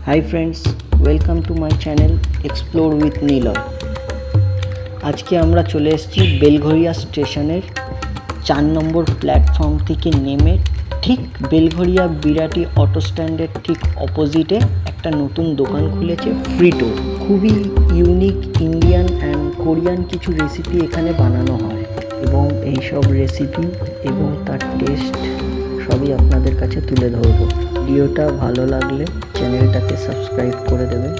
Hi friends, welcome to my channel explore with Niloy. আজকে আমরা চলে এসেছি বেলঘরিয়া স্টেশনের 4 নম্বর প্ল্যাটফর্ম থেকে নেমে ঠিক বেলঘরিয়া বিরাটি অটো স্ট্যান্ডের ঠিক অপোজিটে একটা নতুন দোকান খুলেছে ফ্রিটো। খুবই ইউনিক ইন্ডিয়ান অ্যান্ড কোরিয়ান কিছু রেসিপি এখানে বানানো হয় এবং এইসব রেসিপি এবং তার টেস্ট সবই আপনাদের কাছে তুলে ধরবো। ভিডিওটা ভালো লাগলে চ্যানেলটাকে সাবস্ক্রাইব করে দেবেন।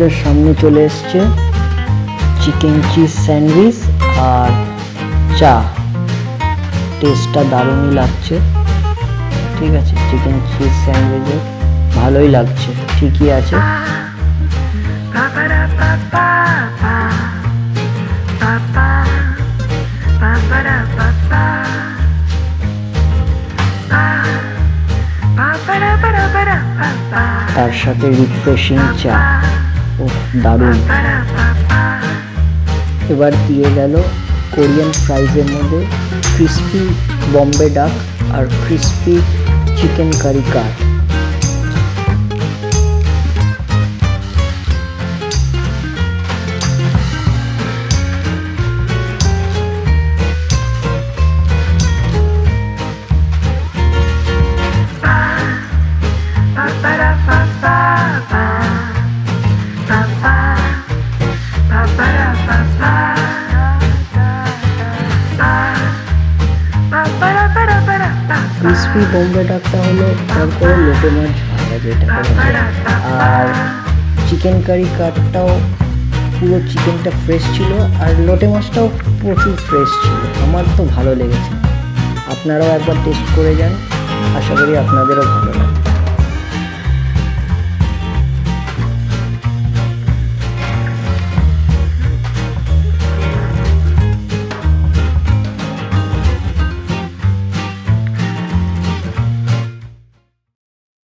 আমাদের সামনে চলে এসছে চিকেন চিজ স্যান্ডউইচ আর চা। টেস্টটা দারুণই লাগছে। ঠিক আছে, চিকেন চিজ স্যান্ডউইচে ভালোই লাগছে, ঠিকই আছে। তার সাথে রিফ্রেশিং চা, উফ দারুণ। এবার দিয়ে গেল কোরিয়ান ফ্রাইজের মধ্যে ক্রিস্পি বম্বে ডাক আর ক্রিস্পি চিকেন কারি কাট। ক্রিসপি বোম্বে ডাকটা হলো তারপরে লোটে মাছ ভাজা যেটা, আর চিকেন কারি কাটটাও পুরো চিকেনটা ফ্রেশ ছিল আর লোটে মাছটাও প্রচুর ফ্রেশ ছিল। আমার তো ভালো লেগেছে, আপনারাও একবার টেস্ট করে যান, আশা করি আপনাদেরও ভালো লাগবে।